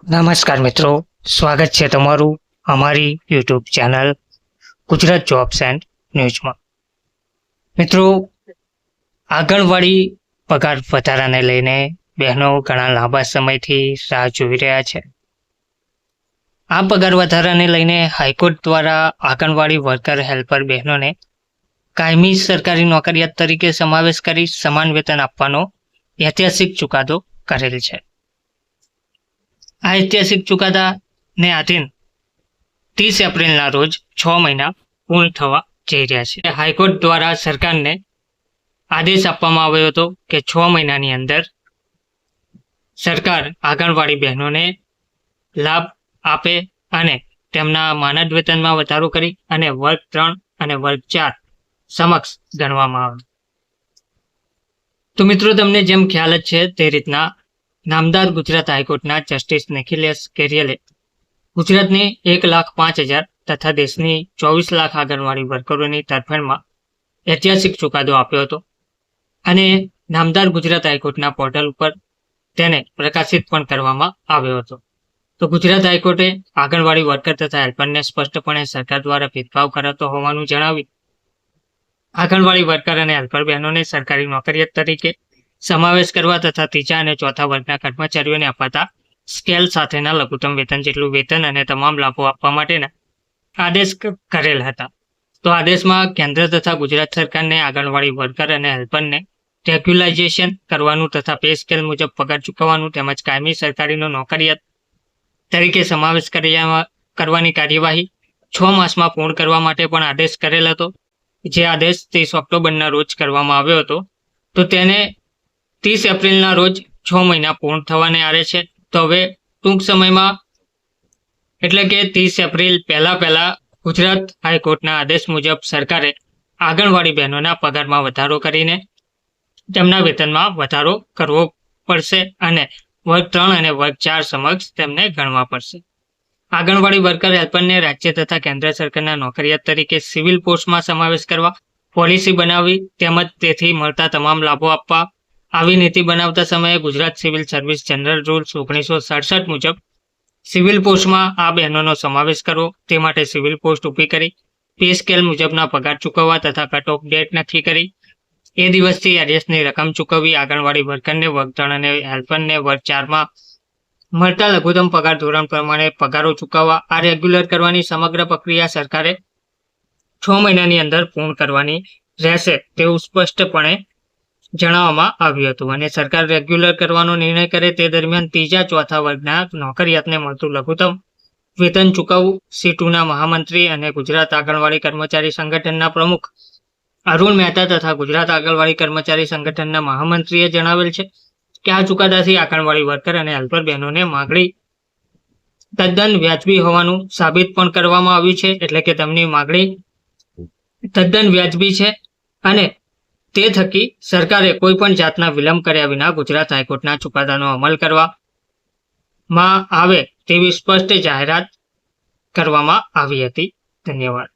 નમસ્કાર મિત્રો, સ્વાગત છે તમારું અમારી YouTube channel Gujarat jobs and ન્યૂઝમાં. મિત્રો, આંગણવાડી પગાર વધારાને લઈને બહેનો ઘણા લાંબા સમયથી રાહ જોઈ રહ્યા છે. આ પગાર વધારાને લઈને હાઈકોર્ટ દ્વારા આંગણવાડી વર્કર હેલ્પર બહેનોને કાયમી સરકારી નોકરિયાત તરીકે સમાવેશ કરી સમાન વેતન આપવાનો ઐતિહાસિક ચુકાદો કરેલ છે. આ ઐતિહાસિક ચુકાદાને આધીન 30 એપ્રિલના રોજ 6 મહિના પૂર્ણ થવા જઈ રહ્યા છે. હાઈકોર્ટ દ્વારા સરકારને આદેશ આપવામાં આવ્યો હતો કે 6 મહિનાની અંદર સરકાર આંગણવાડી બહેનોને લાભ આપે અને તેમના માનદ વેતનમાં વધારો કરી અને વર્ગ 3 અને વર્ગ 4 સમક્ષ ગણવામાં આવે. તો મિત્રો, તમને જેમ ખ્યાલ જ છે તે રીતના નામદાર ગુજરાત હાઈકોર્ટના જસ્ટિસ નિખિલેશ કેરિયલે ગુજરાતની 1,05,000 તથા દેશની 24 લાખ આંગણવાડી વર્કરોની તરફેણમાં ઐતિહાસિક ચુકાદો આપ્યો હતો અને નામદાર ગુજરાત હાઈકોર્ટના પોર્ટલ ઉપર તેને પ્રકાશિત પણ કરવામાં આવ્યો હતો. તો ગુજરાત હાઈકોર્ટે આંગણવાડી વર્કર તથા હેલ્પરને સ્પષ્ટપણે સરકાર દ્વારા ભેદભાવ કરાતો હોવાનું જણાવી આંગણવાડી વર્કર અને હેલ્પર બહેનોને સરકારી નોકરિયાત તરીકે સમાવેશ કરવા તથા ત્રીજા અને ચોથા વર્ગના કર્મચારીઓને અપાતા સ્કેલ સાથેના લઘુત્તમ વેતન જેટલું વેતન અને તમામ લાભો આપવા માટેના આદેશ કરેલ હતા. તો આદેશમાં કેન્દ્ર તથા ગુજરાત સરકારને આંગણવાડી વર્કર અને હેલ્પરને રેગ્યુલાઇઝેશન કરવાનું તથા પે સ્કેલ મુજબ પગાર ચૂકવવાનું તેમજ કાયમી સરકારીનો નોકરિયાત તરીકે સમાવેશ કરવાની કાર્યવાહી 6 માસમાં પૂર્ણ કરવા માટે પણ આદેશ કરેલ હતો. જે આદેશ 30 ઓક્ટોબરના રોજ કરવામાં આવ્યો હતો. તો તેને 30 એપ્રિલના રોજ 6 મહિના પૂર્ણ થવાને આરે છે. તો હવે ટૂંક સમયમાં એટલે કે 30 એપ્રિલ પહેલા ગુજરાત હાઈકોર્ટના આદેશ મુજબ સરકારે આંગણવાડી બહેનોના પગારમાં વધારો કરીને તેમના વેતનમાં વધારો કરવો પડશે અને વર્ગ 3 અને વર્ગ 4 સમક્ષ તેમને ગણવા પડશે. આંગણવાડી વર્કર હેલ્પરને રાજ્ય તથા કેન્દ્ર સરકારના નોકરિયાત તરીકે સિવિલ પોસ્ટમાં સમાવેશ કરવા પોલિસી બનાવવી તેમજ તેથી મળતા તમામ લાભો આપવા આવી નીતિ બનાવતા સમયે Gujarat civil service general rules 1967 મુજબ સિવિલ પોસ્ટમાં આ બહેનોનો સમાવેશ કરવો તે માટે સિવિલ પોસ્ટ ઊભી કરી પે સ્કેલ મુજબના પગાર ચૂકવવા તથા કટ ઓફ ડેટ નક્કી કરી એ દિવસથી એરિયસની રકમ ચૂકવવી આંગણવાડી વર્કરને વર્ગ 3 અને હેલ્પરને વર્ગ 4માં મળતા લઘુત્તમ પગાર ધોરણ પ્રમાણે પગારો ચૂકવવા આ રેગ્યુલર કરવાની સમગ્ર પ્રક્રિયા સરકારે 6 મહિનાની અંદર પૂર્ણ કરવાની રહેશે તેવું સ્પષ્ટપણે જણાવવામાં આવ્યું હતું અને સરકાર રેગ્યુલર કરવાનો નિર્ણય કરે તે દરમિયાન ત્રીજા ચોથા વર્ગના નોકરિયાતને મળતું લઘુત્તમ વેતન ચૂકવવું. C2ના મહામંત્રી અને ગુજરાત આંગણવાડી કર્મચારી સંગઠનના પ્રમુખ અરુણ મહેતા તથા ગુજરાત આંગણવાડી કર્મચારી સંગઠનના મહામંત્રીએ જણાવેલ છે કે આ ચુકાદાથી આંગણવાડી વર્કર અને હેલ્પર બહેનોને માગણી તદ્દન વ્યાજબી હોવાનું સાબિત પણ કરવામાં આવ્યું છે. એટલે કે તેમની માગણી તદ્દન વ્યાજબી છે અને તે થકી સરકારે કોઈ પણ જાતના વિલંબ કર્યા વિના ગુજરાત હાઈકોર્ટના ચુકાદાનો અમલ કરવામાં આવે તેવી સ્પષ્ટ જાહેરાત કરવામાં આવી હતી. ધન્યવાદ.